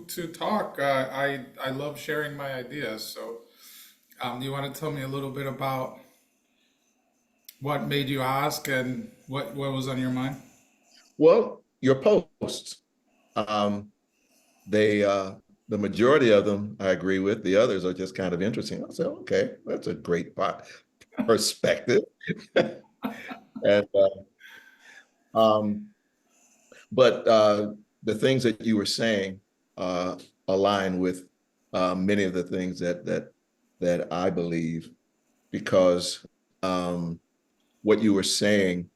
to talk. I love sharing my ideas. So, do you want to tell me a little bit about what made you ask and what was on your mind? Well, your posts, um, they the majority of them I agree with. The others are just kind of interesting. I said, okay, that's a great perspective. And um, but the things that you were saying uh, align with many of the things that I believe because what you were saying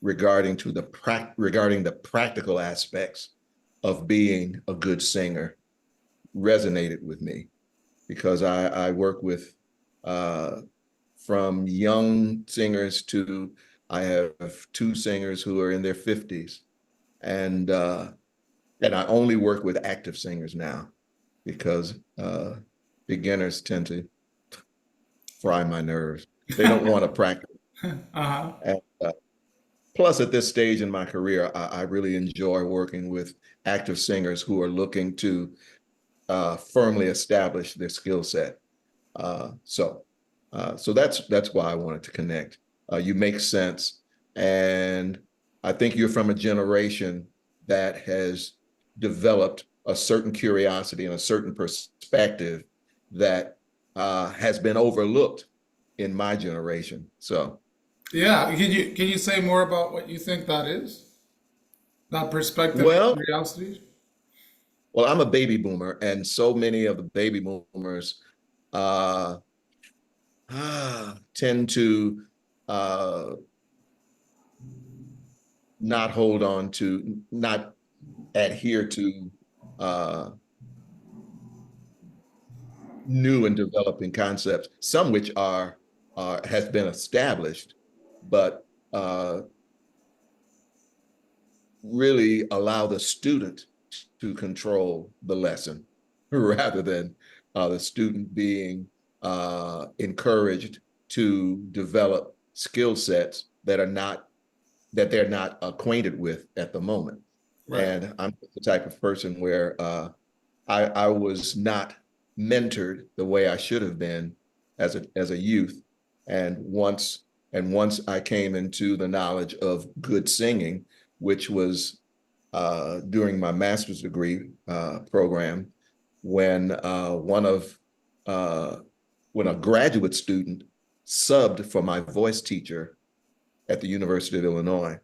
regarding the practical aspects of being a good singer resonated with me because I work with uh, from young singers to I have two singers who are in their 50s and and I only work with active singers now because beginners tend to fry my nerves. They don't want to practice. Uh-huh. And, plus, at this stage in my career, I really enjoy working with active singers who are looking to firmly establish their skill set. Uh, so, so that's why I wanted to connect. You make sense, and I think you're from a generation that has developed a certain curiosity and a certain perspective that has been overlooked in my generation. So, Yeah, can you say more about what you think that is? That perspective and well, curiosity? well, I'm a baby boomer, and so many of the baby boomers uh, tend to uh, not hold on to, not adhere to uh, new and developing concepts, some which are has been established, but really allow the student to control the lesson rather than the student being encouraged to develop skill sets that they're not acquainted with at the moment. Right. And I'm the type of person where I was not mentored the way I should have been as a youth. And once I came into the knowledge of good singing, which was during my master's degree program, when one of when a graduate student subbed for my voice teacher at the University of Illinois,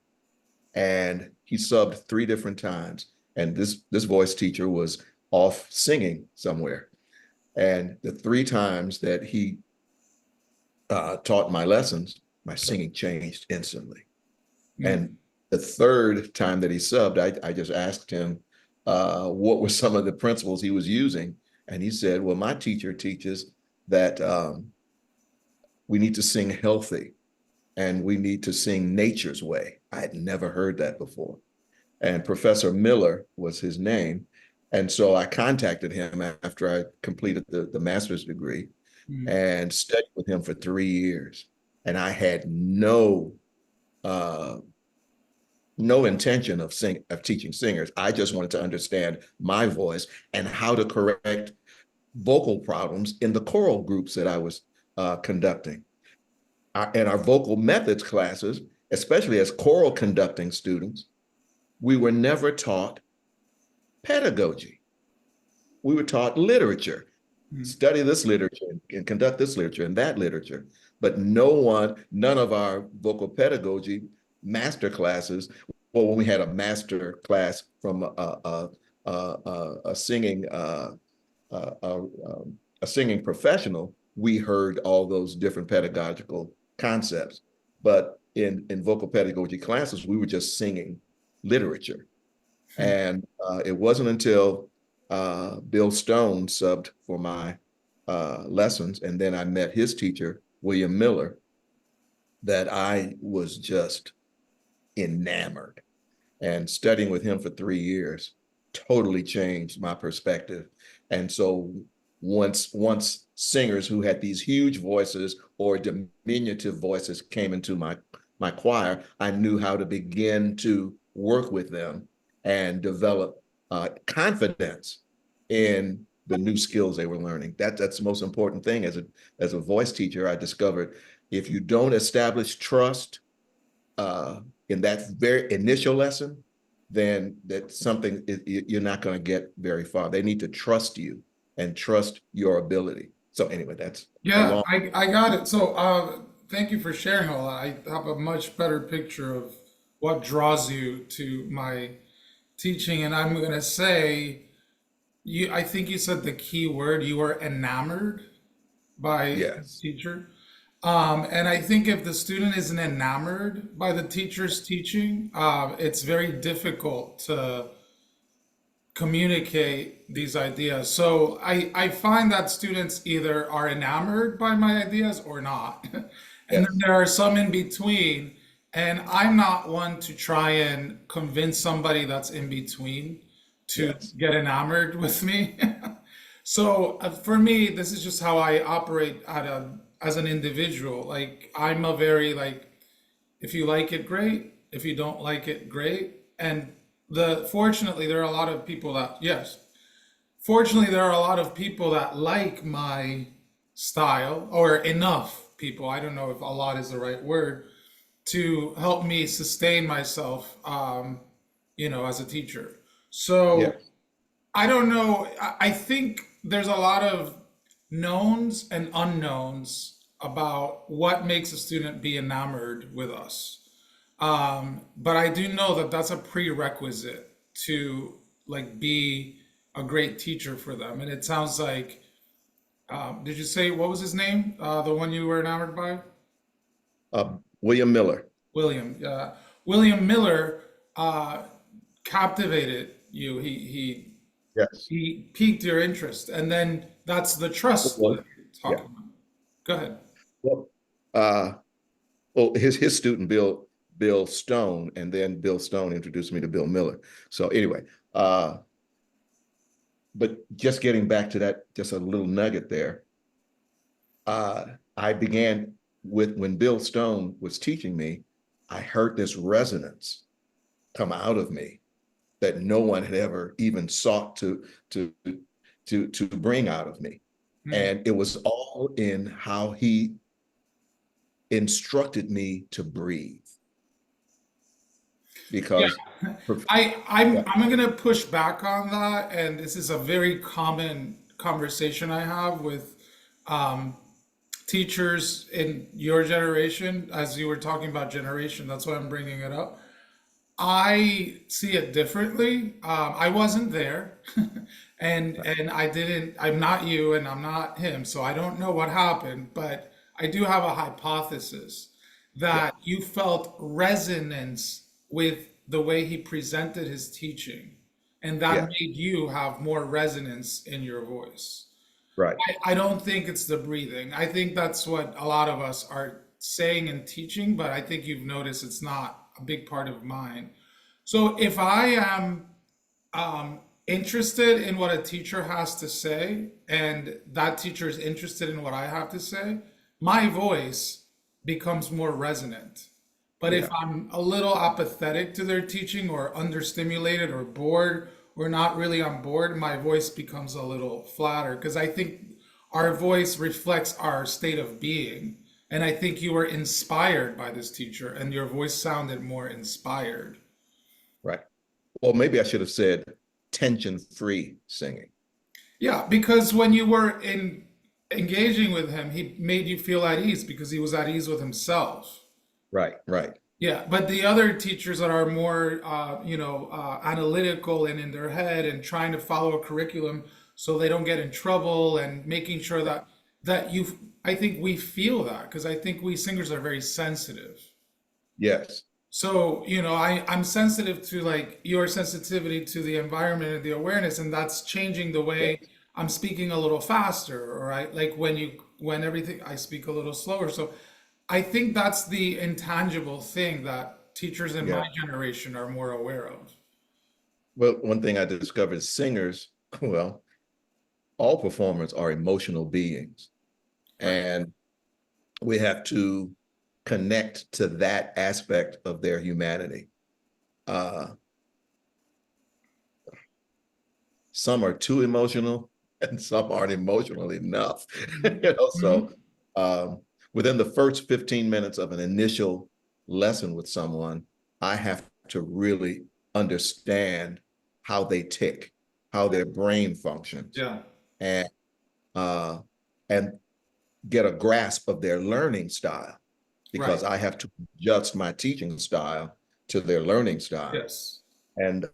and he subbed three different times. And this voice teacher was off singing somewhere. And the three times that he taught my lessons, my singing changed instantly. Mm. And the third time that he subbed, I just asked him what were some of the principles he was using. And he said, well, my teacher teaches that we need to sing healthy and we need to sing nature's way. I had never heard that before. And Professor Miller was his name. And so I contacted him after I completed the master's degree Mm. and studied with him for 3 years. And I had uh, no intention of teaching singers. I just wanted to understand my voice and how to correct vocal problems in the choral groups that I was conducting. In our vocal methods classes, especially as choral conducting students, we were never taught pedagogy. We were taught literature, Mm. study this literature and conduct this literature and that literature. But none of our vocal pedagogy master classes, well, when we had a master class from a singing uh, uh, a singing professional, we heard all those different pedagogical concepts. But in vocal pedagogy classes, we were just singing literature. And it wasn't until Bill Stone subbed for my lessons, and then I met his teacher, William Miller, that I was just enamored. And studying with him for 3 years totally changed my perspective. And so once singers who had these huge voices or diminutive voices came into my choir, I knew how to begin to work with them and develop confidence in the new skills they were learning. That's the most important thing. As a voice teacher, I discovered if you don't establish trust uh, in that very initial lesson, then that's something you're not going to get very far. They need to trust you and trust your ability. So anyway, that's a Yeah, long. I got it. So, thank you for sharing all that. I have a much better picture of what draws you to my teaching, and I'm gonna say you. I think you said the key word. You were enamored by the Yes, teacher. And I think if the student isn't enamored by the teacher's teaching, it's very difficult to communicate these ideas. So I find that students either are enamored by my ideas or not. And then yes, there are some in between. And I'm not one to try and convince somebody that's in between to yes, get enamored with me. So for me, this is just how I operate as an individual. Like I'm a very like if you like it, great. If you don't like it, great. And fortunately, there are a lot of people that yes, fortunately, there are a lot of people that like my style, or enough people. I don't know if a lot is the right word to help me sustain myself. As a teacher. So yes, I don't know. I think there's a lot of knowns and unknowns about what makes a student be enamored with us. But I do know that that's a prerequisite to like be a great teacher for them. And it sounds like, did you say what was his name? The one you were enamored by? William Miller. William. William Miller uh, captivated you. Yes. He piqued your interest, and then that's the trust that Well, you're yeah. talking about. Go ahead. Well, uh, well, his student Bill Stone, and then Bill Stone introduced me to Bill Miller. So anyway, uh, but just getting back to that, just a little nugget there. Uh, I began with when Bill Stone was teaching me, I heard this resonance come out of me that no one had ever even sought to to bring out of me. Hmm. And it was all in how he instructed me to breathe Yeah, because I'm yeah, I'm gonna push back on that, and this is a very common conversation I have with um, teachers in your generation. As you were talking about generation, that's why I'm bringing it up. I see it differently. I wasn't there, and I didn't. I'm not you, and I'm not him, so I don't know what happened. But I do have a hypothesis yeah, that you felt resonance with the way he presented his teaching, and that yeah, made you have more resonance in your voice. right, I don't think it's the breathing. I think that's what a lot of us are saying and teaching, but I think you've noticed it's not a big part of mine. So if I am interested in what a teacher has to say, and that teacher is interested in what I have to say, my voice becomes more resonant. But if yeah, I'm a little apathetic to their teaching or understimulated or bored or not really on board, my voice becomes a little flatter because I think our voice reflects our state of being. And I think you were inspired by this teacher and your voice sounded more inspired. right. Well, maybe I should have said tension-free singing. Yeah, because when you were in engaging with him, he made you feel at ease because he was at ease with himself. Right, right. Yeah, but the other teachers that are more, analytical and in their head and trying to follow a curriculum so they don't get in trouble and making sure that I think we feel that because I think we singers are very sensitive. Yes, So, I'm sensitive to like your sensitivity to the environment and the awareness, and that's changing the way yes, I'm speaking a little faster, all right? Like when everything, I speak a little slower. So I think that's the intangible thing that teachers in my yeah. generation are more aware of. Well, one thing I discovered is singers, well, all performers are emotional beings, Right. and we have to connect to that aspect of their humanity. Uh, some are too emotional and some aren't emotional enough. Mhm. So Mhm. um, within the first 15 minutes of an initial lesson with someone, I have to really understand how they tick, how their brain functions, Yeah, and uh, and get a grasp of their learning style, right. because I have to adjust my teaching style to their learning style, Yes. and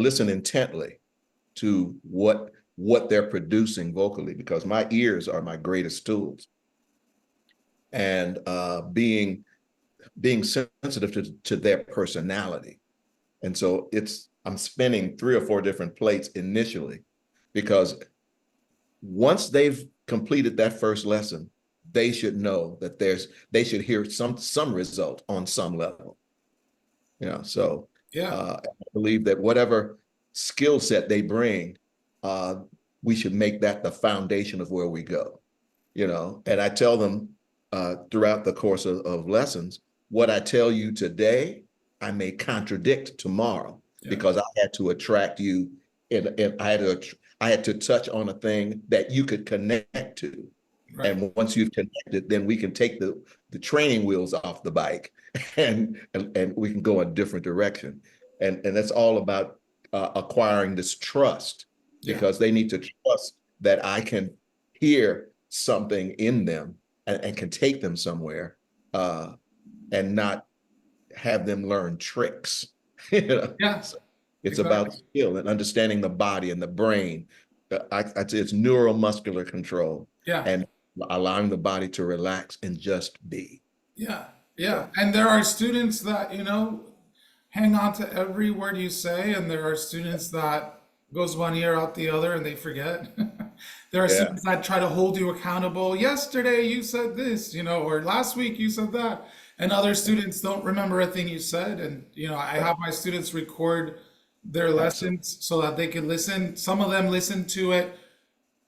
listen intently to what they're producing vocally, because my ears are my greatest tools. And being sensitive to their personality. And so I'm spinning 3 or 4 different plates initially, because once they've completed that first lesson, they should know that they should hear some result on some level. So Yeah, I believe that whatever skill set they bring, uh, we should make that the foundation of where we go. And I tell them throughout the course of lessons, what I tell you today, I may contradict tomorrow, yeah, because I had to attract you, and I had to touch on a thing that you could connect to. right. And once you've connected, then we can take the training wheels off the bike, and we can go a different direction. And that's all about acquiring this trust, Yeah, because they need to trust that I can hear something in them, and can take them somewhere, uh, and not have them learn tricks. yeah, So it's about exactly. skill and understanding the body and the brain. I'd say it's neuromuscular control, Yeah, and allowing the body to relax and just be. yeah, Yeah. yeah. And there are students that, hang on to every word you say, and there are students that goes one ear out the other and they forget. There are Yeah. students that try to hold you accountable. Yesterday you said this, or last week you said that. And other students don't remember a thing you said. And, I Yeah. have my students record their Absolutely. lessons so that they can listen. Some of them listen to it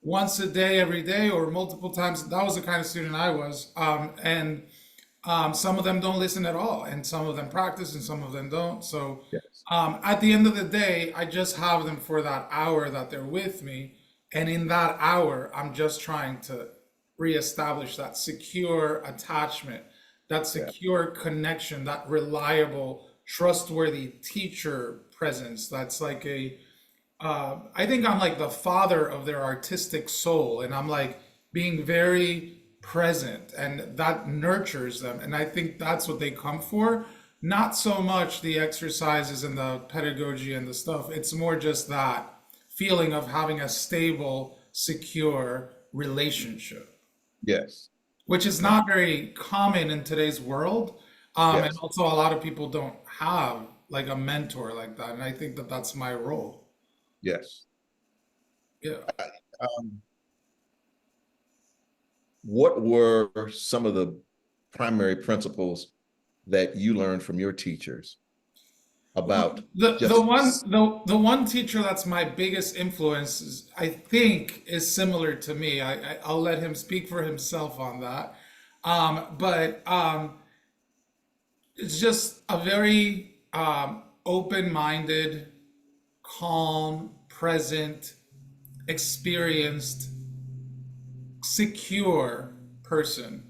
once a day, every day, or multiple times. That was the kind of student I was. And some of them don't listen at all, and some of them practice, and some of them don't. So Yes. at the end of the day, I just have them for that hour that they're with me. And in that hour, I'm just trying to reestablish that secure attachment, that Yeah. secure connection, that reliable, trustworthy teacher presence. That's like I think I'm like the father of their artistic soul, and I'm like being very present, and that nurtures them. And I think that's what they come for. Not so much the exercises and the pedagogy and the stuff. It's more just that feeling of having a stable, secure relationship, Yes. which is Yeah. not very common in today's world. And Yes. also, a lot of people don't have like a mentor like that. And I think that that's my role. Yes. Yeah. Um, what were some of the primary principles that you learned from your teachers about The just? one the one teacher that's my biggest influence is, I think, is similar to me. I'll let him speak for himself on that. But it's just a very open-minded, calm, present, experienced, secure person.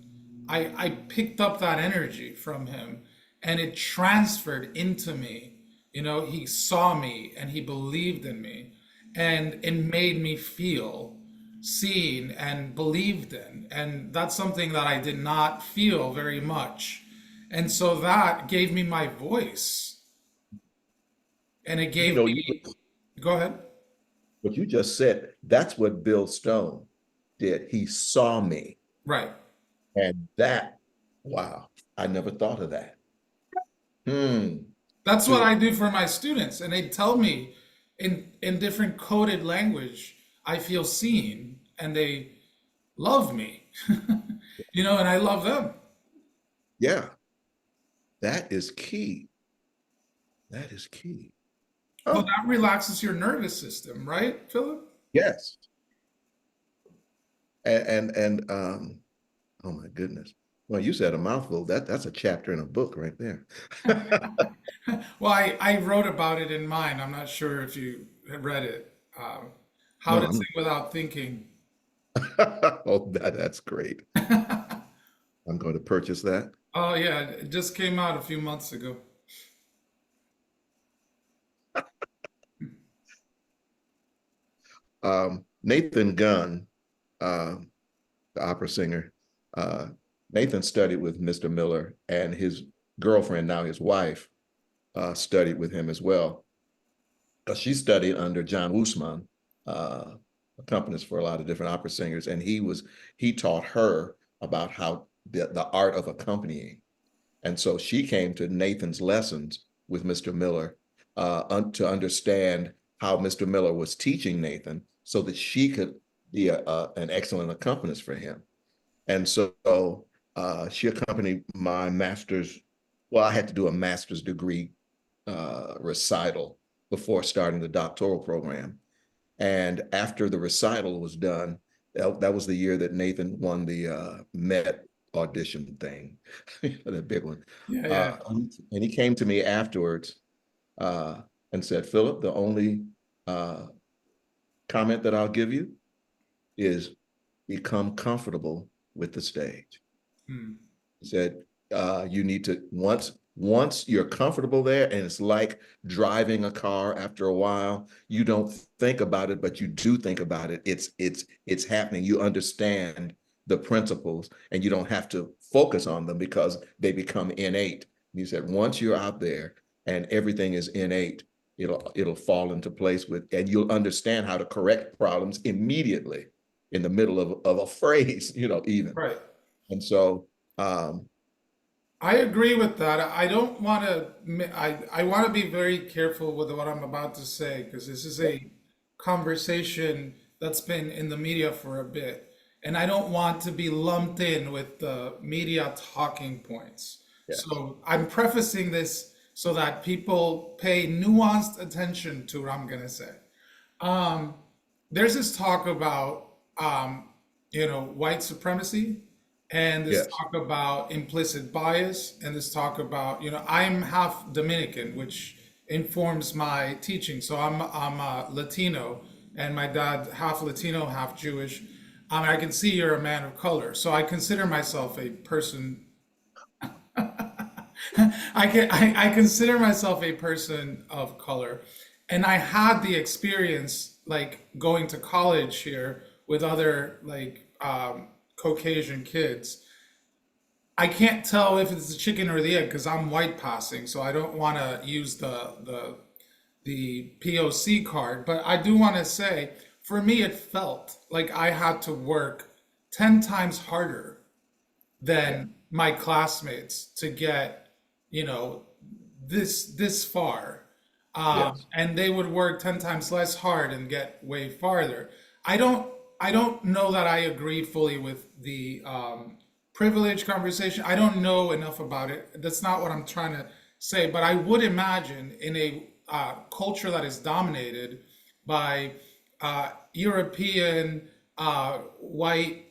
I picked up that energy from him, and it transferred into me. He saw me and he believed in me, and it made me feel seen and believed in. And that's something that I did not feel very much. And so that gave me my voice, and it You gave know, you me, go ahead. what you just said, that's what Bill Stone did. He saw me. Right. And that, wow, I never thought of that. Hmm. That's what To I do for my students, and they tell me in different coded language, I feel seen, and they love me, and I love them. Yeah, that is key. That is key. Well, Oh, that relaxes your nervous system, right, Philip? yes. And oh my goodness. Well, you said a mouthful. That's a chapter in a book right there. Well, I wrote about it in mine. I'm not sure if you have read it. How No, to I'm Think Without Thinking. oh, that's great. I'm going to purchase that. Oh yeah, it just came out a few months ago. Nathan Gunn, uh, the opera singer, uh, Nathan studied with Mr. Miller, and his girlfriend, now his wife, studied with him as well. She studied under John Woosman, accompanist for a lot of different opera singers, and he taught her about how the art of accompanying. And so she came to Nathan's lessons with Mr. Miller to understand how Mr. Miller was teaching Nathan so that she could be an excellent accompanist for him. And so she accompanied my master's. Well, I had to do a master's degree recital before starting the doctoral program. And after the recital was done, that was the year that Nathan won the Met audition thing, the big one. Yeah, yeah. And he came to me afterwards uh, and said, Philip, the only uh, comment that I'll give you is become comfortable with the stage. Hmm. He said, you need to once you're comfortable there, and it's like driving a car after a while, you don't think about it, but you do think about it. It's happening. You understand the principles and you don't have to focus on them because they become innate. And he said, once you're out there and everything is innate, it'll fall into place with, and you'll understand how to correct problems immediately in the middle of a phrase, even. Right. And so, um, I agree with that. I don't want to, I want to be very careful with what I'm about to say because this is a conversation that's been in the media for a bit. And I don't want to be lumped in with the media talking points. yes, So I'm prefacing this so that people pay nuanced attention to what I'm going to say. Um, there's this talk about white supremacy, and this yes, talk about implicit bias, and this talk about I'm half Dominican, which informs my teaching. So I'm Latino, and my dad half Latino, half Jewish. I can see you're a man of color, so I consider myself a person. I consider myself a person of color, and I had the experience like going to college here with other like Caucasian kids. I can't tell if it's the chicken or the egg because I'm white passing, so I don't want to use the POC card. But I do want to say, for me, it felt like I had to work 10 times harder yeah, than my classmates to get, you know, this far. yes. And they would work 10 times less hard and get way farther. I don't I don't know that I agree fully with the privilege conversation. I don't know enough about it. That's not what I'm trying to say. But I would imagine in a culture that is dominated by European white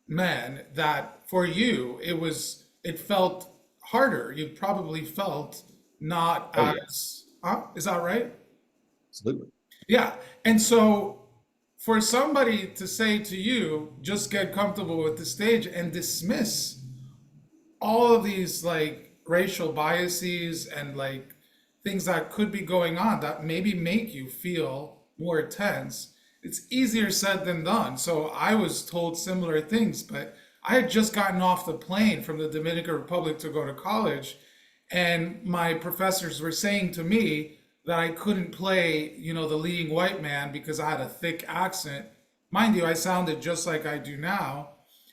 men that for you it felt harder. You probably felt not Oh, yeah, as is that right? absolutely. Yeah. And so for somebody to say to you, just get comfortable with the stage and dismiss all of these like racial biases and like things that could be going on that maybe make you feel more tense, it's easier said than done. So I was told similar things, but I had just gotten off the plane from the Dominican Republic to go to college, and my professors were saying to me that I couldn't play, the leading white man because I had a thick accent. Mind you, I sounded just like I do now.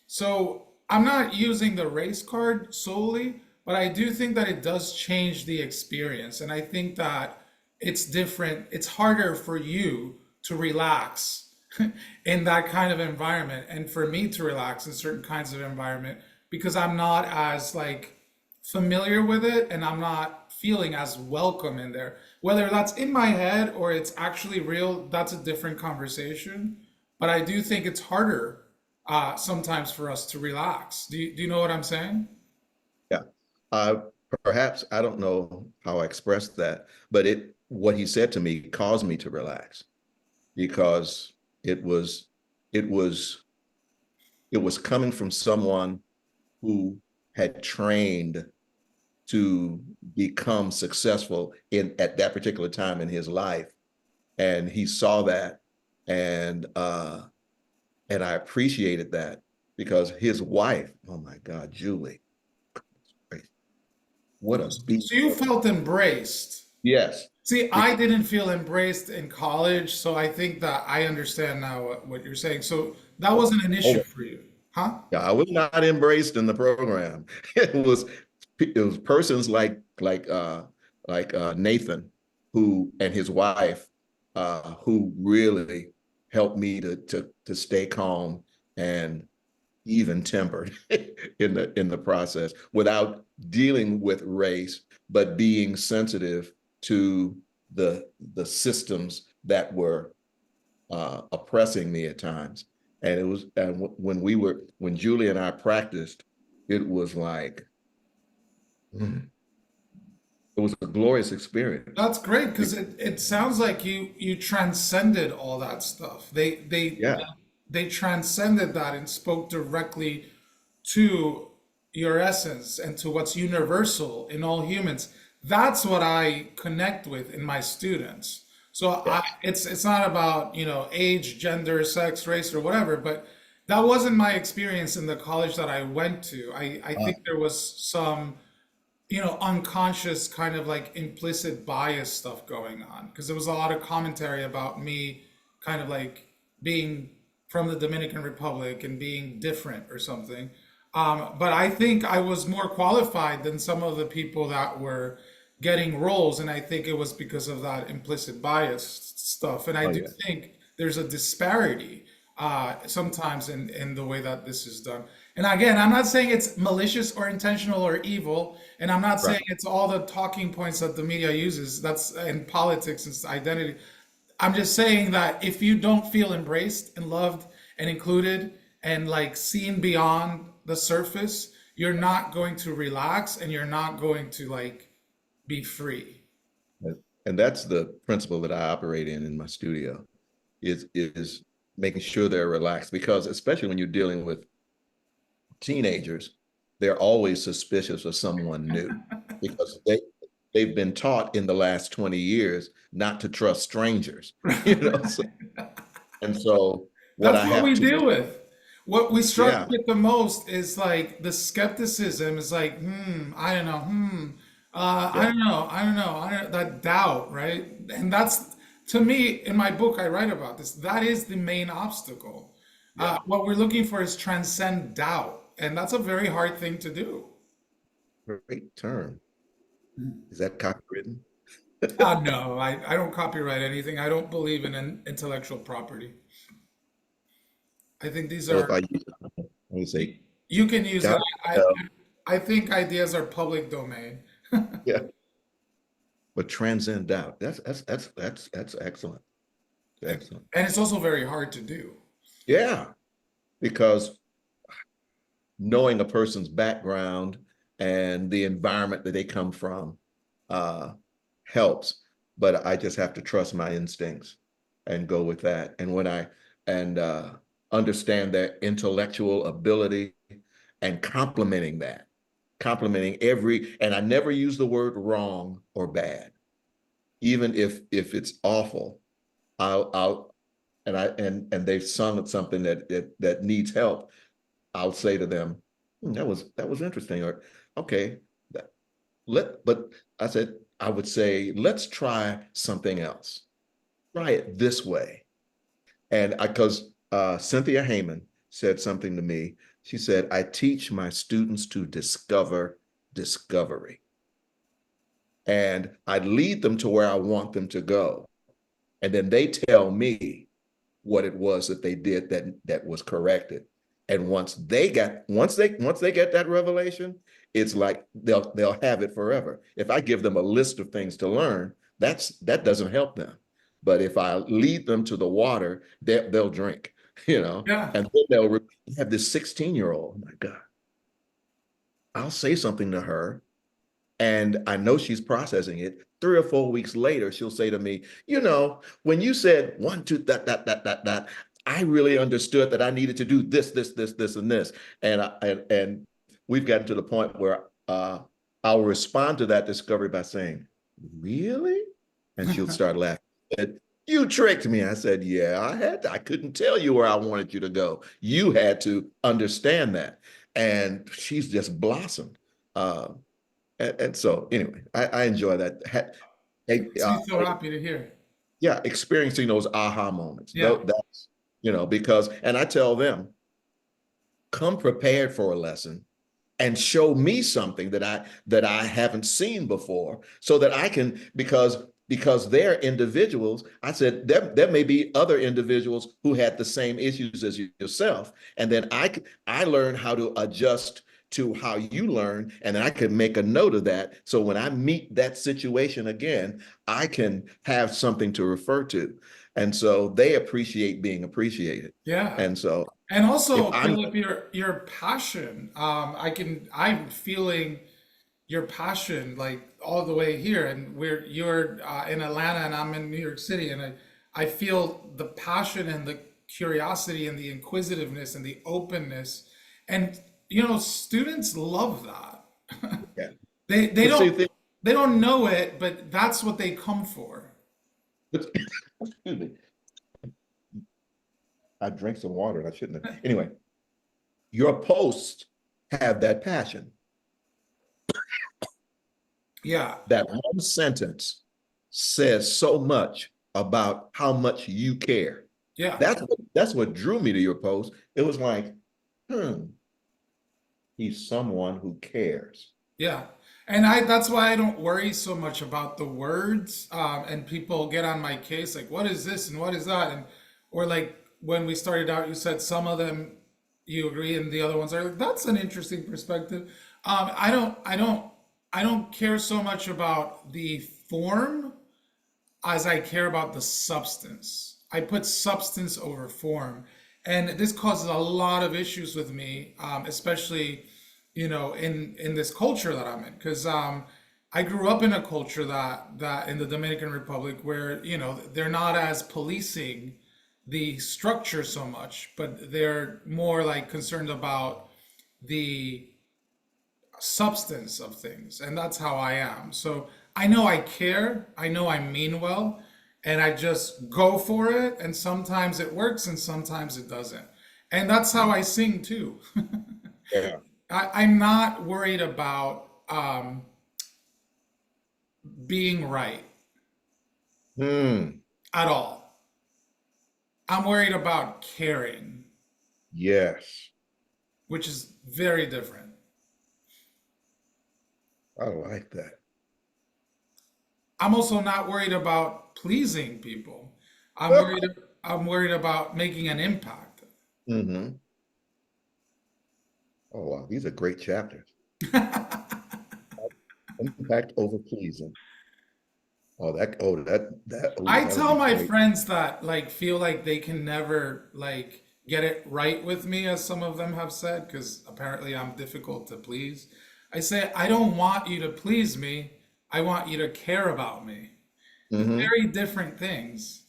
So I'm not using the race card solely, but I do think that it does change the experience. And I think that it's different. It's harder for you to relax in that kind of environment and for me to relax in certain kinds of environment because I'm not as like familiar with it and I'm not feeling as welcome in there. Whether that's in my head or it's actually real, that's a different conversation. But I do think it's harder sometimes for us to relax. Do you know what I'm saying? I perhaps I don't know how I expressed that, but what he said to me caused me to relax because it was it was it was coming from someone who had trained to become successful in at that particular time in his life, and he saw that, and and I appreciated that because his wife, oh my God, Julie, what a beast. So you felt embraced. Yes. See, I didn't feel embraced in college, so I think that I understand now what you're saying. So that wasn't an issue Oh, for you, huh? yeah, I was not embraced in the program. It was persons like Nathan, who and his wife, who really helped me to stay calm and even tempered in the process without dealing with race, but being sensitive to the systems that were oppressing me at times. And when Julie and I practiced, it was like mm, it was a glorious experience. That's great because it sounds like you transcended all that stuff. Yeah, They transcended that and spoke directly to your essence and to what's universal in all humans. That's what I connect with in my students. So yes, it's not about, age, gender, sex, race, or whatever, but that wasn't my experience in the college that I went to. I uh, think there was some unconscious kind of like implicit bias stuff going on because there was a lot of commentary about me kind of like being from the Dominican Republic and being different or something. But I think I was more qualified than some of the people that were getting roles, and I think it was because of that implicit bias stuff. And I oh do yeah, think there's a disparity sometimes in the way that this is done. And again, I'm not saying it's malicious or intentional or evil, and I'm not right. saying it's all the talking points that the media uses. That's in politics and identity. I'm just saying that if you don't feel embraced and loved and included and like seen beyond the surface, you're not going to relax and you're not going to like be free. And that's the principle that I operate in my studio is making sure they're relaxed because especially when you're dealing with teenagers, they're always suspicious of someone new because they've been taught in the last 20 years not to trust strangers, you know. So, and so what That's I what have we to, deal with. What we struggle yeah, with the most is like the skepticism is like, I don't know, I yeah, don't know, that doubt, right? And that's, to me, in my book, I write about this. That is the main obstacle. yeah. What we're looking for is transcend doubt. And that's a very hard thing to do. Great term. Is that copywritten? No, I don't copyright anything. I don't believe in intellectual property. I think these So if are, I use, let me say, you can use got that. I think ideas are public domain. yeah, but transcend doubt. That's excellent. Excellent. And it's also very hard to do. Yeah, because knowing a person's background and the environment that they come from uh, helps. But I just have to trust my instincts and go with that. And when I and understand their intellectual ability and complimenting every, and I never use the word wrong or bad, even if it's awful. I'll and they've sung at something that needs help. I'll say to them, that was interesting, or okay, that, but I said I would say let's try something else. Try it this way, and because Cynthia Heyman said something to me. She said, "I teach my students to discover discovery, and I lead them to where I want them to go, and then they tell me what it was that they did that was corrected. And once they get that revelation, it's like they'll have it forever. If I give them a list of things to learn, that doesn't help them. But if I lead them to the water, they'll drink, Yeah. and then they'll have this 16-year-old. Oh my God, I'll say something to her. And I know she's processing it. 3 or 4 weeks later, she'll say to me, you know, when you said one, two, that, I really understood that I needed to do this, and this. And we've gotten to the point where I'll respond to that discovery by saying, really? And she'll start laughing. And, you tricked me. I said, yeah, I couldn't tell you where I wanted you to go. You had to understand that. And she's just blossomed. And so anyway, I enjoy that. Hey, Makes me so happy to hear. yeah, experiencing those aha moments. Yeah, That's, because, and I tell them, come prepared for a lesson and show me something that I haven't seen before, so that I can, because they're individuals. I said there may be other individuals who had the same issues as yourself, and then I learn how to adjust to how you learn, and then I can make a note of that, so when I meet that situation again, I can have something to refer to. And so they appreciate being appreciated. yeah. And so And if also, I'm Philip, your passion. I'm feeling your passion like all the way here, and you're in Atlanta and I'm in New York City, and I feel the passion and the curiosity and the inquisitiveness and the openness, and students love that. yeah. They But see, they don't know it, but that's what they come for. excuse me. I drank some water and I shouldn't have. Anyway, your posts have that passion. Yeah, That one sentence says so much about how much you care. yeah, That's what drew me to your post. It was like, hmm, he's someone who cares. yeah. And that's why I don't worry so much about the words. And people get on my case like, what is this and what is that? And or like when we started out, you said some of them you agree, and the other ones are like, that's an interesting perspective. I don't care so much about the form as I care about the substance. I put substance over form. And this causes a lot of issues with me, especially, in this culture that I'm in. Because I grew up in a culture that in the Dominican Republic where, they're not as policing the structure so much, but they're more like concerned about the substance of things, and that's how I am. So I know I care, I know I mean well, and I just go for it, and sometimes it works and sometimes it doesn't. And that's how I sing too. Yeah. I'm not worried about being right Hmm. at all. I'm worried about caring, Yes. which is very different. I like that. I'm also not worried about pleasing people. I'm worried I'm worried about making an impact. Hmm. Oh, wow. These are great chapters. Impact over pleasing. I That would tell be my great. friends that like feel like they can never like get it right with me, as some of them have said, because apparently I'm difficult to please. I say I don't want you to please me. I want you to care about me. Hmm. Very different things.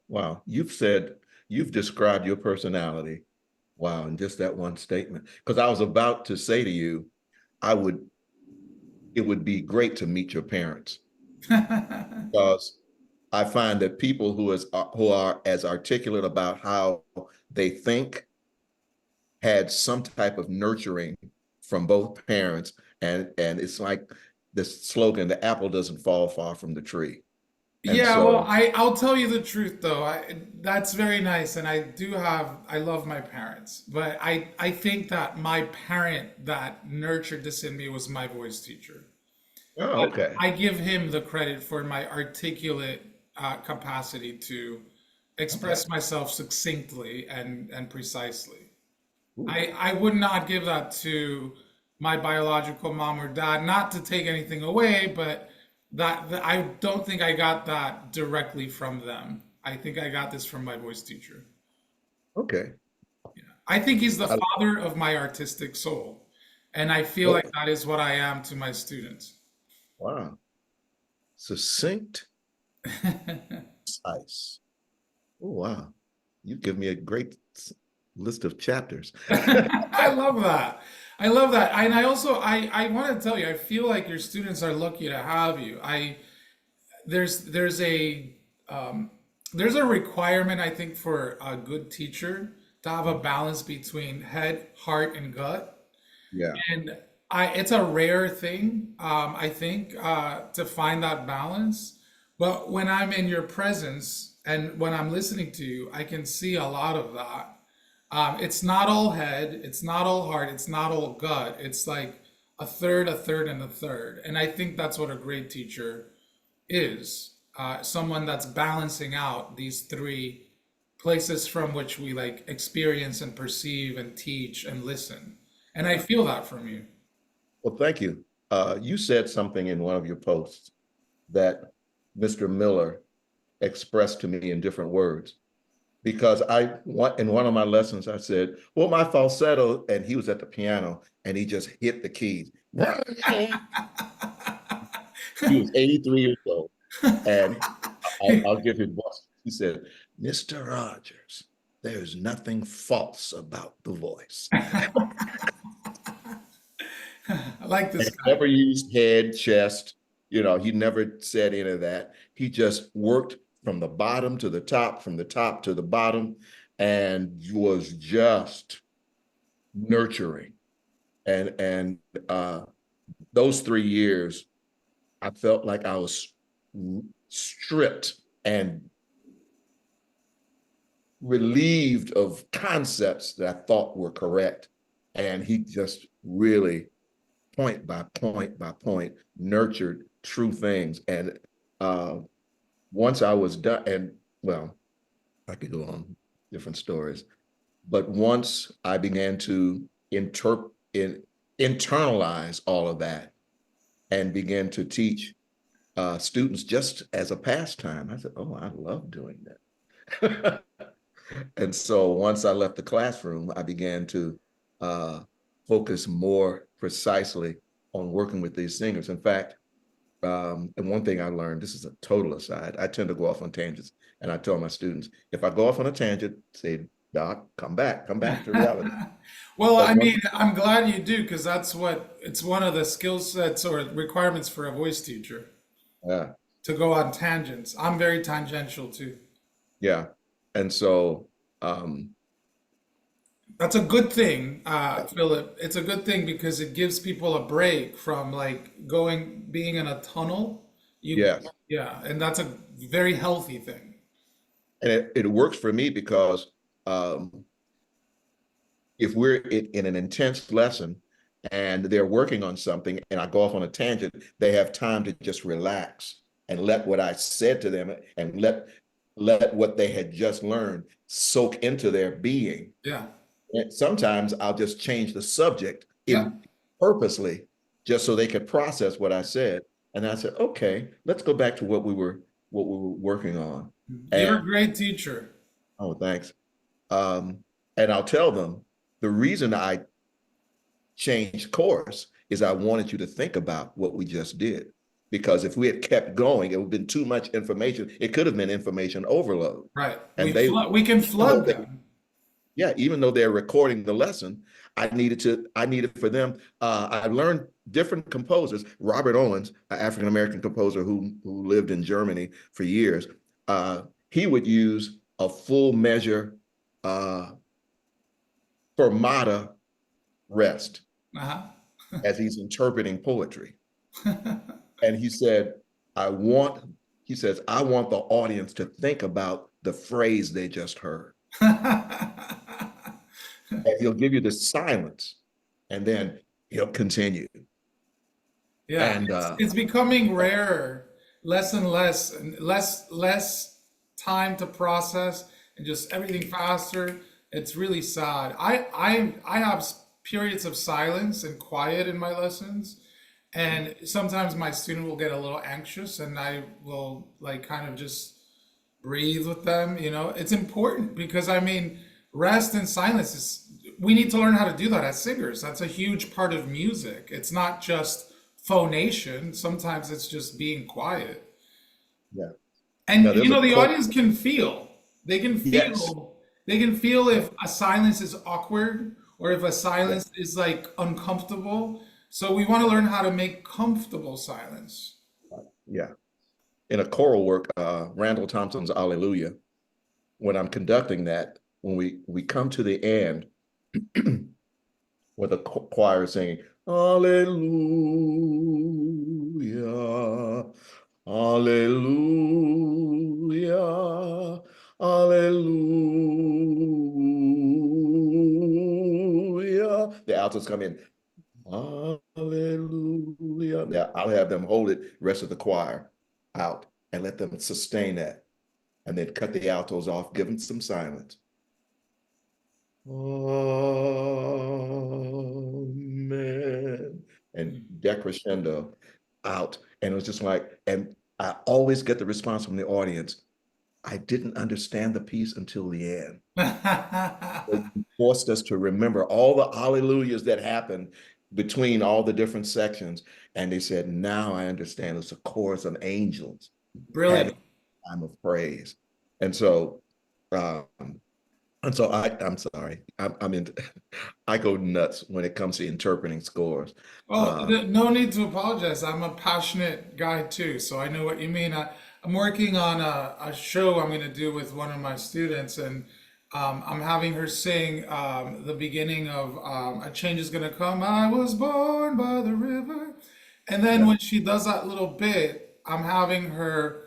Wow. You've described your personality. Wow. In just that one statement. Because I was about to say to you, I would, it would be great to meet your parents, because I find that people who are as articulate about how they think had some type of nurturing from both parents, and it's like the slogan, the apple doesn't fall far from the tree. And Yeah, well, so, I'll tell you the truth though. That's very nice, and I love my parents, but I think that my parent that nurtured this in me was my voice teacher. oh, okay. I give him the credit for my articulate capacity to Okay. express myself succinctly and precisely. Ooh, I would not give that to my biological mom or dad, not to take anything away, but I don't think I got that directly from them. I think I got this from my voice teacher. okay. I think he's the I, father of my artistic soul. And I feel Oh, like that is what I am to my students. wow. Succinct, concise. Oh, wow. You give me a great list of chapters. I love that. I love that. And I also I want to tell you, I feel like your students are lucky to have you. I there's a um, there's a requirement I think for a good teacher to have a balance between head, heart, and gut. Yeah. And I it's a rare thing, I think, to find that balance. But when I'm in your presence and when I'm listening to you, I can see a lot of that. It's not all head, it's not all heart, it's not all gut. It's like a third, and a third. And I think that's what a great teacher is. Someone that's balancing out these three places from which we like experience and perceive and teach and listen. And I feel that from you. Well, thank you. You said something in one of your posts that Mr. Miller expressed to me in different words. Because in one of my lessons, I said, well, my falsetto, and he was at the piano and he just hit the keys. He was 83 years old. And I'll give his voice. He said, Mr. Rogers, there's nothing false about the voice. I like And this he guy. never used head, chest, he never said any of that. He just worked from the bottom to the top, from the top to the bottom, and was just nurturing. And those 3 years, I felt like I was stripped and relieved of concepts that I thought were correct. And he just really, point by point by point, nurtured true things. And uh, once I was done, and well, I could go on different stories, but once I began to internalize all of that and began to teach students just as a pastime, I said, oh, I love doing that. And so once I left the classroom, I began to uh, focus more precisely on working with these singers. In fact, and one thing I learned, this is a total aside, I tend to go off on tangents. And I tell my students, if I go off on a tangent, say, Doc, come back to reality. Well, But I once, mean, I'm glad you do because that's what it's one of the skill sets or requirements for a voice teacher yeah, to go on tangents. I'm very tangential too. yeah. And so, um, That's a good thing, Philip. It's a good thing because it gives people a break from like being in a tunnel. You, yes. yeah, and that's a very healthy thing. And it works for me because um, if we're in an intense lesson and they're working on something and I go off on a tangent, they have time to just relax and let what I said to them and let what they had just learned soak into their being. Yeah, And sometimes I'll just change the subject yeah. in purposely just so they could process what I said. And I said, okay, let's go back to what we were working on. You're And a great teacher. oh, thanks. And I'll tell them the reason I changed course is I wanted you to think about what we just did. Because if we had kept going, it would have been too much information. It could have been information overload. Right. And they, We can even though flood they, them. yeah, even though they're recording the lesson, I needed for them. I learned different composers. Robert Owens, an African American composer who lived in Germany for years, uh, he would use a full measure uh, fermata rest Uh-huh. as he's interpreting poetry. And he said, I want, he says, I want the audience to think about the phrase they just heard. And he'll give you the silence and then he'll continue. Yeah, And it's becoming rarer, less and less, and less time to process, and just everything faster. It's really sad. I have periods of silence and quiet in my lessons, and sometimes my student will get a little anxious, and I will like kind of just breathe with them. It's important because I mean, rest and silence is we need to learn how to do that as singers. That's a huge part of music. It's not just phonation. Sometimes it's just being quiet. Yeah. And Now there's a the quote. audience can feel. They can Yes. feel. They can feel Yeah. if a silence is awkward or if a Yeah. silence is like uncomfortable. So we want to learn how to make comfortable silence. Yeah. In a choral work, Randall Thompson's Alleluia, when I'm conducting that, when we come to the end where the choir is singing, Alleluia, Alleluia, Alleluia. The altos come in, Hallelujah. Yeah, I'll have them hold it, rest of the choir out, and let them sustain that. And then cut the altos off, give them some silence. Amen. And decrescendo out. And it was just like, and I always get the response from the audience. I didn't understand the piece until the end. It forced us to remember all the hallelujahs that happened between all the different sections. And they said, now I understand it's a chorus of angels having Brilliant. a time of praise. And so, um, I'm sorry, I'm in, I go nuts when it comes to interpreting scores. Well, Uh, no need to apologize. I'm a passionate guy too, so I know what you mean. I'm working on a show I'm going to do with one of my students, and I'm having her sing the beginning of A Change is Going to Come. I was born by the river. And then yeah. when she does that little bit, I'm having her,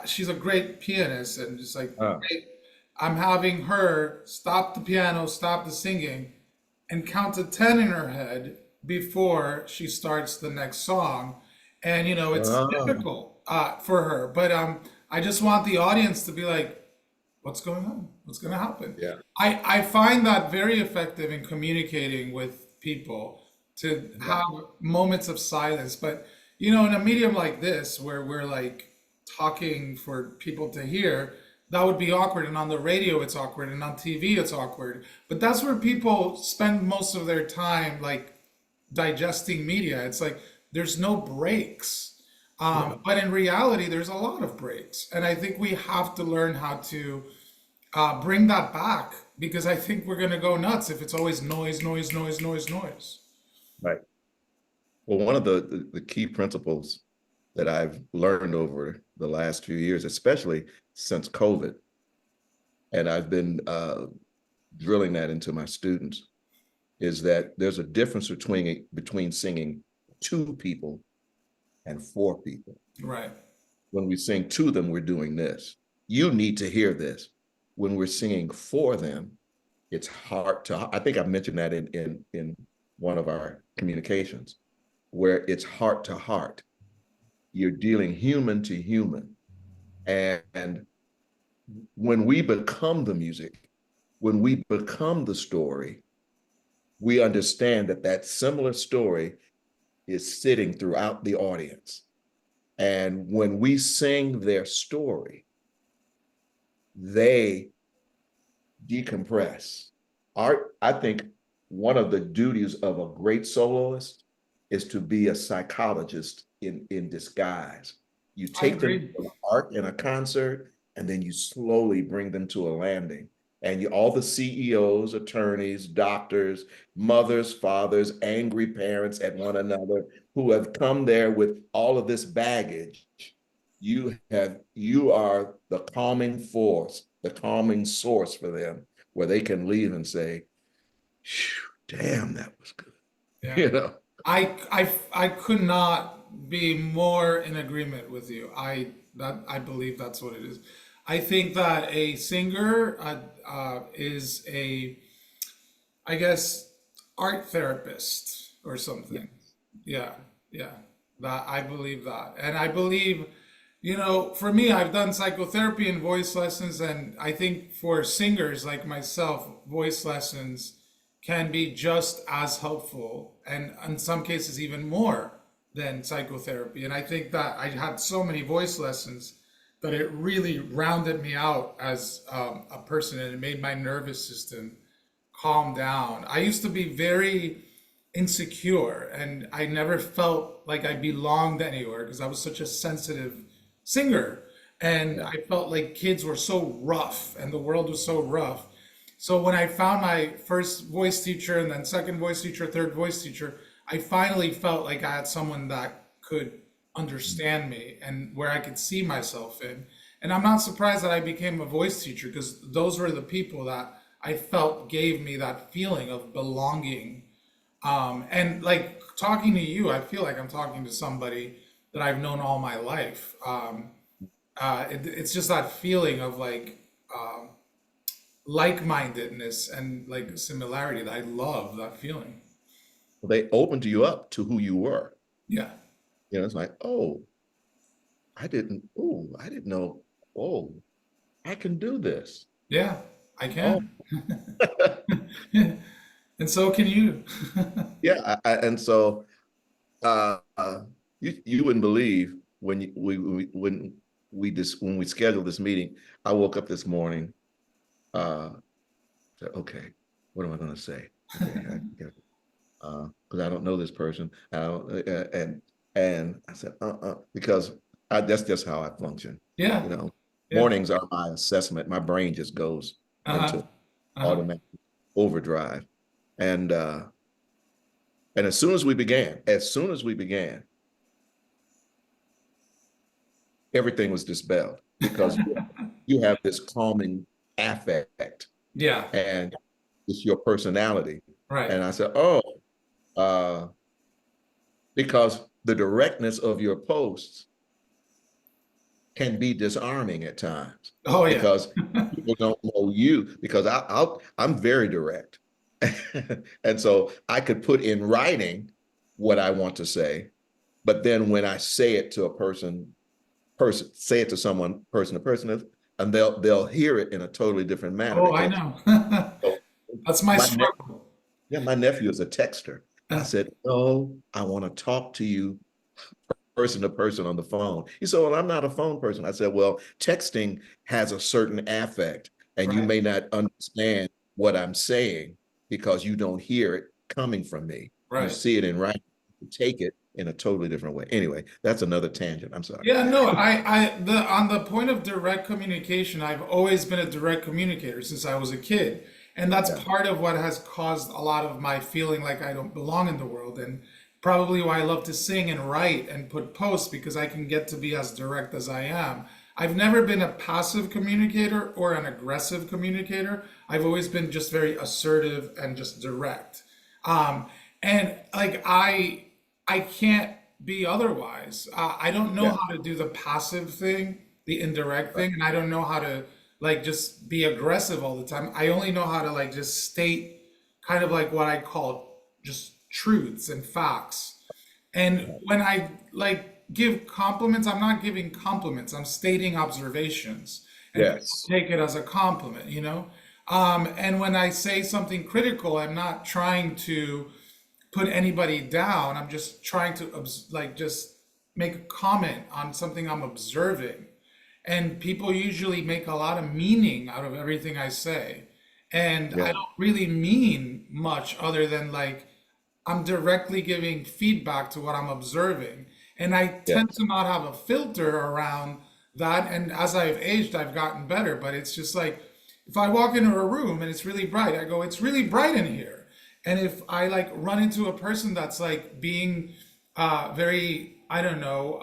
she's a great pianist and just like, Uh, great. I'm having her stop the piano, stop the singing, and count to 10 in her head before she starts the next song. And, it's uh, difficult for her. But I just want the audience to be like, what's going on? What's going to happen? yeah, I find that very effective in communicating with people to yeah, have moments of silence. But, in a medium like this, where we're like talking for people to hear, that would be awkward. And on the radio, it's awkward. And on TV, it's awkward. But that's where people spend most of their time, like digesting media. It's like there's no breaks. yeah. But in reality, there's a lot of breaks. And I think we have to learn how to bring that back because I think we're going to go nuts if it's always noise, noise, noise, noise, noise. Right. Well, one of the key principles that I've learned over the last few years, especially since COVID, and I've been drilling that into my students, is that there's a difference between singing to people and for people. Right. When we sing to them, we're doing this. You need to hear this. When we're singing for them, it's heart to heart. I think I mentioned that in one of our communications, where it's heart to heart. You're dealing human to human. And when we become the music, when we become the story, we understand that that similar story is sitting throughout the audience. And when we sing their story, they decompress. Art, I think one of the duties of a great soloist is to be a psychologist in disguise. You I take them agree. to an arc in a concert, and then you slowly bring them to a landing. And all the CEOs, attorneys, doctors, mothers, fathers, angry parents at one another who have come there with all of this baggage, you are the calming force, the calming source for them, where they can leave and say, damn, that was good. Yeah. You know? I could not be more in agreement with you. I believe that's what it is. I think that a singer is I guess, art therapist or Yeah. something. Yeah, yeah. That I believe that. And I believe, for me, I've done psychotherapy and voice lessons, and I think for singers like myself, voice lessons can be just as helpful and in some cases even more than psychotherapy. And I think that I had so many voice lessons that it really rounded me out as a person and it made my nervous system calm down. I used to be very insecure and I never felt like I belonged anywhere because I was such a sensitive singer. And Yeah. I felt like kids were so rough and the world was so rough. So when I found my first voice teacher and then second voice teacher, third voice teacher, I finally felt like I had someone that could understand me and where I could see myself in. And I'm not surprised that I became a voice teacher because those were the people that I felt gave me that feeling of belonging. And like talking to you, I feel like I'm talking to somebody that I've known all my life. It's just that feeling of like like-mindedness and like similarity that I love that feeling. They opened you up to who you were. Yeah. It's like, I didn't know, oh, I can do this. Yeah, I Oh, can. And so can you. yeah. And so you wouldn't believe when when we scheduled this meeting, I woke up this morning, uh, said, okay, what am I going to say? Okay, because I don't know this person. I don't, and I said, because that's just how I function. Yeah. You know, Yeah. mornings are my assessment. My brain just goes Uh-huh. into Uh-huh. automatic overdrive. And and as soon as we began, everything was dispelled because you have this calming affect Yeah. and it's your personality. Right. And I said, uh, because the directness of your posts can be disarming at times Oh yeah. because people don't know you because I'm very direct. And so I could put in writing what I want to say, but then when I say it to a say it to someone person to person, and they'll hear it in a totally different manner Oh, I because know. so That's my my struggle. yeah, my nephew is a texter. I said, no, I want to talk to you person to person on the phone. He said, well, I'm not a phone person. I said, well, texting has a certain affect, and you Right. may not understand what I'm saying because you don't hear it coming from me. You Right. see it in writing, you take it in a totally different way. Anyway, that's another tangent. I'm sorry. Yeah, no, the on the point of direct communication, I've always been a direct communicator since I was a kid. And that's Yeah, part of what has caused a lot of my feeling like I don't belong in the world and probably why I love to sing and write and put posts because I can get to be as direct as I am. I've never been a passive communicator or an aggressive communicator. I've always been just very assertive and just direct. Um, and like I can't be otherwise. I don't know yeah, how to do the passive thing, the indirect right. thing, and I don't know how to like just be aggressive all the time. I only know how to like just state kind of like what I call just truths and facts. And Right. when I like give compliments, I'm not giving compliments. I'm stating observations, and people Yes. take it as a compliment, you know? And when I say something critical, I'm not trying to put anybody down. I'm just trying to like just make a comment on something I'm observing. And people usually make a lot of meaning out of everything I say. And I Yeah. don't really mean much other than like I'm directly giving feedback to what I'm observing. And I tend Yes. to not have a filter around that. And as I've aged, I've gotten better. But it's just like if I walk into a room and it's really bright, I go, it's really bright in here. And if I like run into a person that's like being very, I don't know,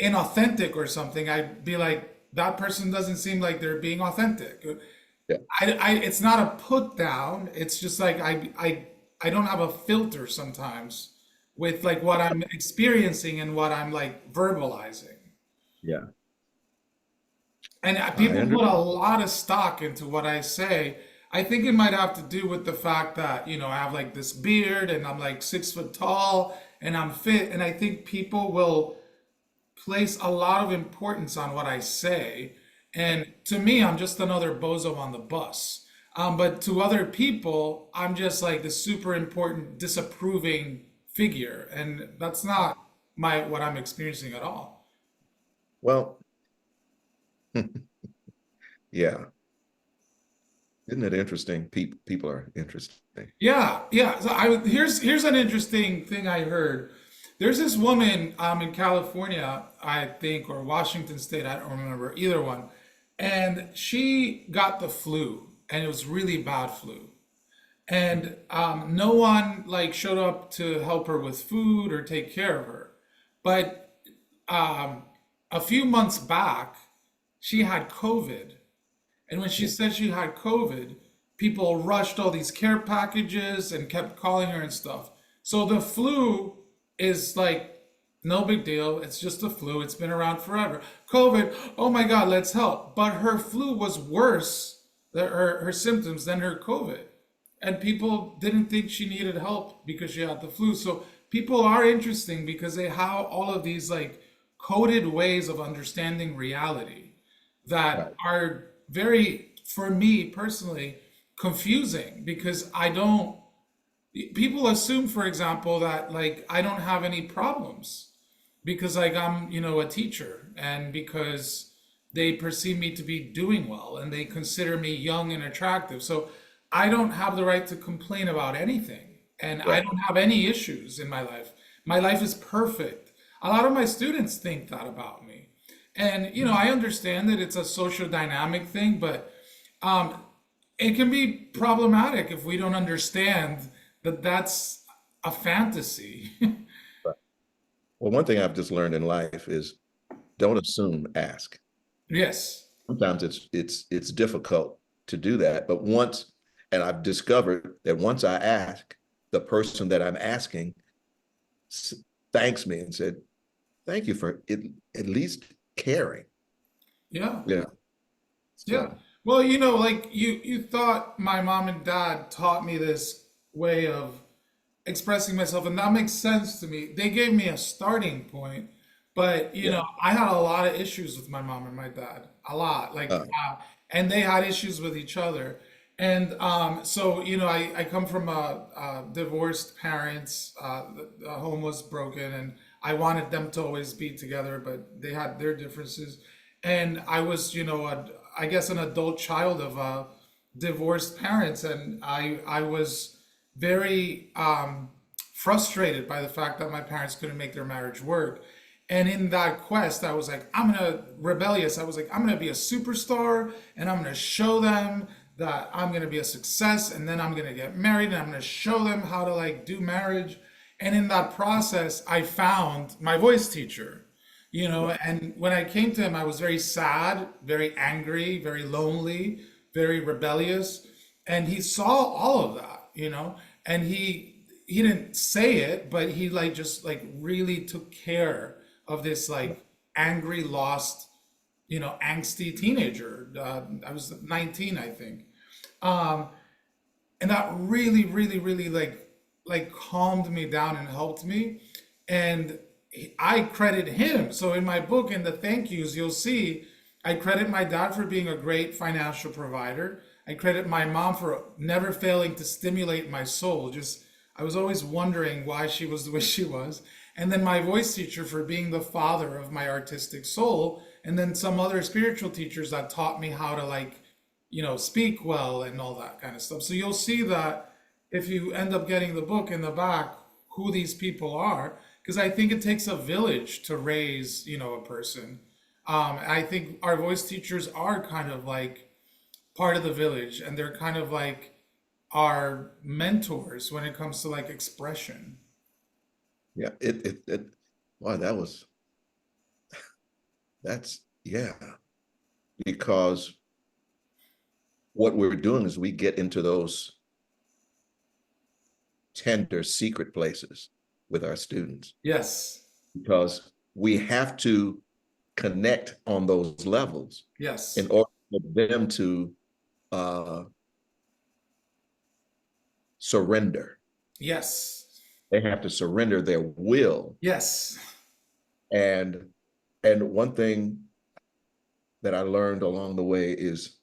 inauthentic or something, I'd be like, that person doesn't seem like they're being authentic. Yeah. It's not a put down. It's just like I don't have a filter sometimes with like what I'm experiencing and what I'm like verbalizing. Yeah. And I people put a understand. lot of stock into what I say. I think it might have to do with the fact that, you know, I have like this beard and I'm like 6 foot tall and I'm fit. And I think people will place a lot of importance on what I say. And to me, I'm just another bozo on the bus. But to other people, I'm just like the super important disapproving figure. And that's not what I'm experiencing at all. Well, yeah. Isn't it interesting? People are interesting. Yeah, yeah. So here's an interesting thing I heard. There's this woman in California, I think, or Washington State, I don't remember either one, and she got the flu, and it was really bad flu, and no one like showed up to help her with food or take care of her, but a few months back, she had COVID, and when she said she had COVID, people rushed all these care packages and kept calling her and stuff. So the flu is like no big deal. It's just a flu. It's been around forever. COVID, oh my God, let's help. But her flu was worse, her symptoms, than her COVID. And people didn't think she needed help because she had the flu. So people are interesting because they have all of these like coded ways of understanding reality that Right. are very, for me personally, confusing because I don't, people assume, for example, that like I don't have any problems because like I'm, a teacher and because they perceive me to be doing well and they consider me young and attractive. So I don't have the right to complain about anything and I Right. don't have any issues in my life. My life is perfect. A lot of my students think that about me. And I understand that it's a social dynamic thing, but it can be problematic if we don't understand that that's a fantasy. Right. Well, one thing I've just learned in life is don't assume, ask. Yes. Sometimes it's difficult to do that, but and I've discovered that once I ask, the person that I'm asking thanks me and said, "Thank you for it, at least caring." Yeah. Yeah. Yeah. So Well, like you thought my mom and dad taught me this way of expressing myself, and that makes sense to me. They gave me a starting point, but yeah. I had a lot of issues with my mom and my dad, a lot, like, Uh, and they had issues with each other. And so, I come from divorced parents. The home was broken, and I wanted them to always be together, but they had their differences. And I was, I guess an adult child of divorced parents, and I was very frustrated by the fact that my parents couldn't make their marriage work. And in that quest, I was like, rebellious. I was like, I'm gonna be a superstar and I'm gonna show them that I'm gonna be a success and then I'm gonna get married and I'm gonna show them how to like do marriage. And in that process, I found my voice teacher, and when I came to him, I was very sad, very angry, very lonely, very rebellious. And he saw all of that, and he didn't say it, but he like just like really took care of this like angry, lost, angsty teenager. I was 19, I think. And that really, really, really like calmed me down and helped me. And I credit him. So in my book, in the thank yous, you'll see I credit my dad for being a great financial provider. I credit my mom for never failing to stimulate my soul. Just I was always wondering why she was the way she was. And then my voice teacher for being the father of my artistic soul. And then some other spiritual teachers that taught me how to like, speak well and all that kind of stuff. So you'll see that if you end up getting the book in the back, who these people are, because I think it takes a village to raise, a person. I think our voice teachers are kind of like part of the village, and they're kind of like our mentors when it comes to like expression. yeah. Wow, that's yeah. Because what we're doing is we get into those tender secret places with our students Yes, because we have to connect on those levels in yes, order for them to uh, surrender. yes, They have to surrender their will. yes, And and one thing that I learned along the way is,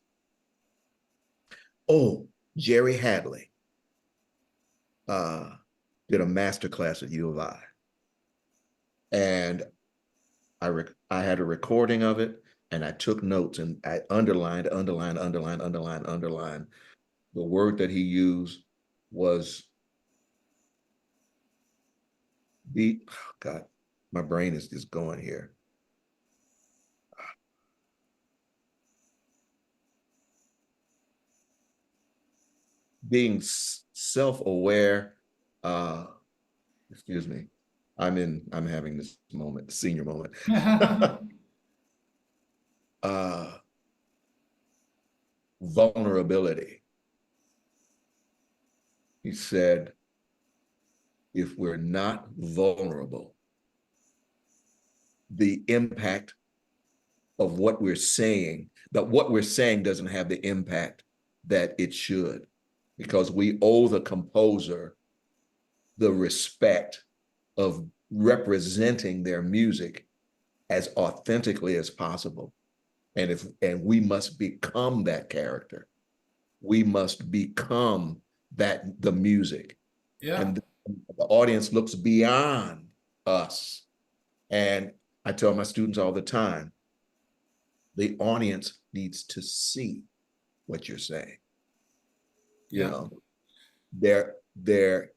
oh, Jerry Hadley uh, did a master class at U of I, and I had a recording of it, and I took notes and I underlined, underlined, underlined, underlined, underlined the word that he used was be, oh God, my brain is just going here. Being self-aware, uh, excuse me, I'm having this moment, senior moment. uh, Vulnerability. He said, if we're not vulnerable, the impact of what we're saying, that what we're saying doesn't have the impact that it should, because we owe the composer the respect of representing their music as authentically as possible. And we must become that character. We must become the music. Yeah, And the audience looks beyond us. And I tell my students all the time, the audience needs to see what you're saying. You yeah, know, their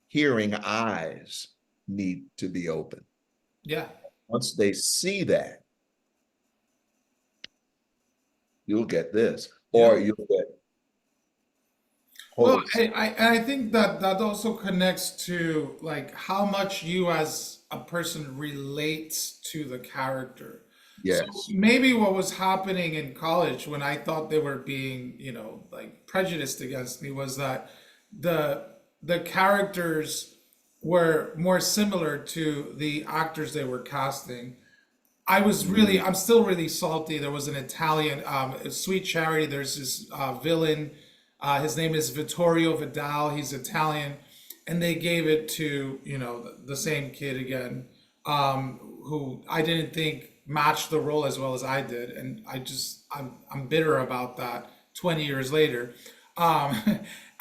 hearing eyes need to be open. yeah. Once they see that, you'll get this, Yeah. or you'll get, hold Well, on. I think that that also connects to like how much you as a person relates to the character. So Yes. maybe what was happening in college when I thought they were being, like prejudiced against me was that the the characters were more similar to the actors they were casting. I'm still really salty. There was an Italian, Sweet Charity. There's this villain. His name is Vittorio Vidal. He's Italian. And they gave it to, the same kid again, who I didn't think matched the role as well as I did. And I'm bitter about that 20 years later. Um,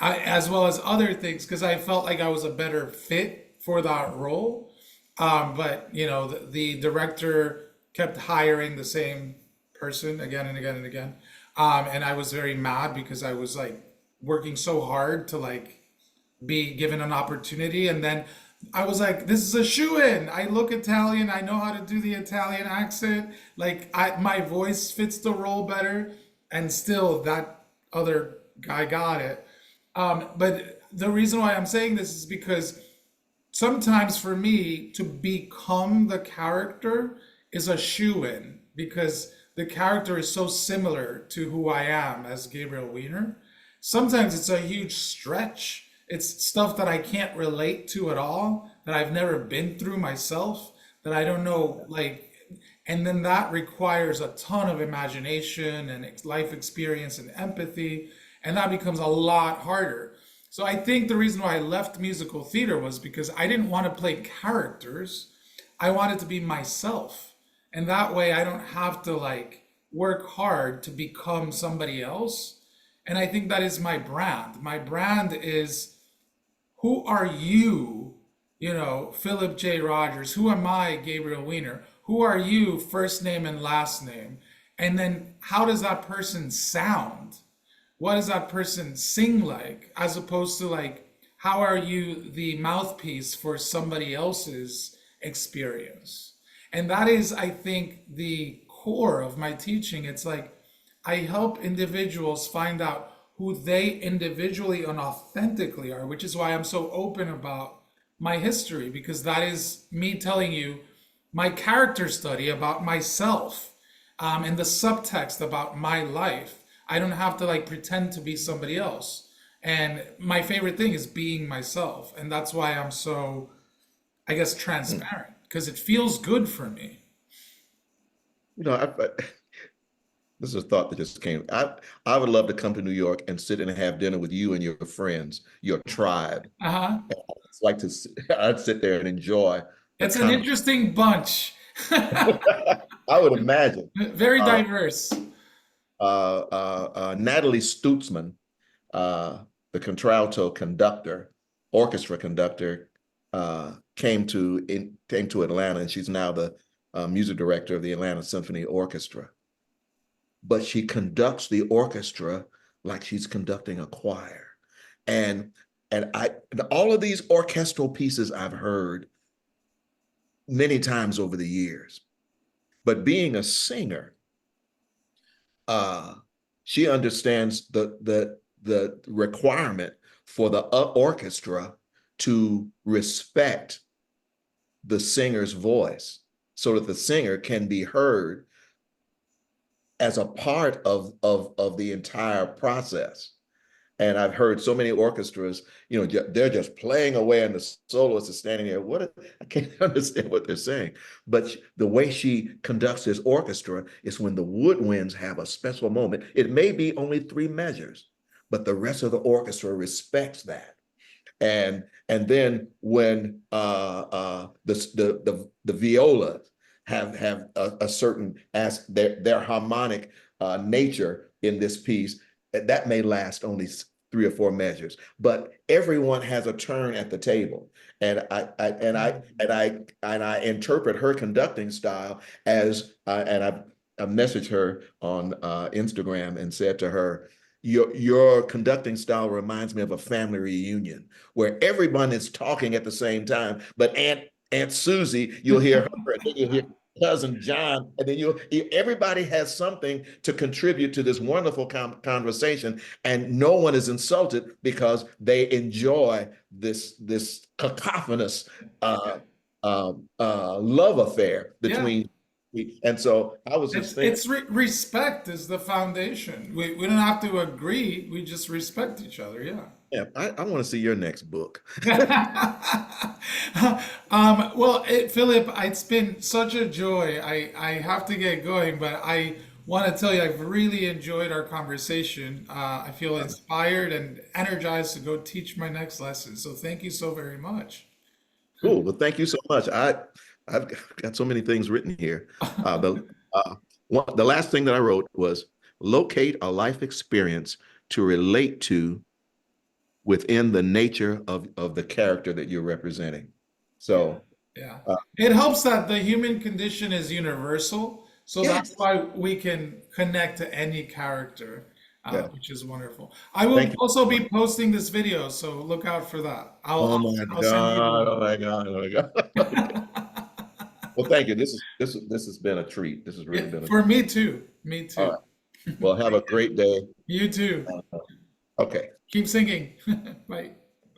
as well as other things, because I felt like I was a better fit for that role. But the director kept hiring the same person again and again and again, and I was very mad because I was like working so hard to like be given an opportunity, and then I was like, "This is a shoe-in. I look Italian. I know how to do the Italian accent. Like, my voice fits the role better." And still, that other guy got it. But the reason why I'm saying this is because sometimes for me to become the character is a shoe-in because the character is so similar to who I am as Gabriel Weiner. Sometimes it's a huge stretch. It's stuff that I can't relate to at all, that I've never been through myself, that I don't know, like, and then that requires a ton of imagination and life experience and empathy, and that becomes a lot harder. So I think the reason why I left musical theater was because I didn't want to play characters. I wanted to be myself. And that way I don't have to like work hard to become somebody else. And I think that is my brand. My brand is, who are you, Philip J. Rogers? Who am I, Gabriel Weiner? Who are you, first name and last name? And then how does that person sound? What does that person sing like? As opposed to like, how are you the mouthpiece for somebody else's experience? And that is, I think, the core of my teaching. It's like I help individuals find out who they individually and authentically are, which is why I'm so open about my history, because that is me telling you my character study about myself, and the subtext about my life. I don't have to like pretend to be somebody else. And my favorite thing is being myself. And that's why I'm so, I guess, transparent, because it feels good for me. You know, this is a thought that just came. I would love to come to New York and sit and have dinner with you and your friends, your tribe. Uh-huh. It's like to, I'd sit there and enjoy the It's an kind interesting bunch. of, I would imagine. Very Uh, diverse. Natalie Stutzman, uh, the contralto conductor, orchestra conductor, came to Atlanta, and she's now the music director of the Atlanta Symphony Orchestra. But she conducts the orchestra like she's conducting a choir. And all of these orchestral pieces I've heard many times over the years. But being a singer, uh, she understands the requirement for the orchestra to respect the singer's voice so that the singer can be heard as a part of the entire process. And I've heard so many orchestras, they're just playing away and the soloist is standing there. I can't understand what they're saying. But the way she conducts this orchestra is when the woodwinds have a special moment. It may be only 3 measures, but the rest of the orchestra respects that. And then when the violas have a certain their harmonic nature in this piece, that may last only 3 or 4 measures, but everyone has a turn at the table. And I interpret her conducting style as I messaged her on Instagram and said to her, your conducting style reminds me of a family reunion where everyone is talking at the same time, but Aunt Susie, you'll hear her, and then you'll hear cousin John, and then everybody has something to contribute to this wonderful conversation, and no one is insulted because they enjoy this cacophonous love affair Yeah. between. And so I was just thinking, Respect is the foundation. We don't have to agree. We just respect each other. Yeah. yeah, I want to see your next book. Well, Philip, it's been such a joy. I have to get going, but I want to tell you I've really enjoyed our conversation. I feel inspired and energized to go teach my next lesson. So thank you so very much. Cool. Well, thank you so much. I've got so many things written here. The last thing that I wrote was locate a life experience to relate to within the nature of the character that you're representing. Yeah. So, Yeah. uh, It helps that the human condition is universal. So yeah, that's why we can connect to any character, yeah. which is wonderful. I will Thank you also so be much. posting this video, so look out for that. Oh my I'll send you the God. link. Oh my God. Oh my God. Okay. Well, thank you. This has been a treat. This has Yeah, really been a for me too. Me all too. right. Well, have a great day. You too. Okay. Keep singing. Bye.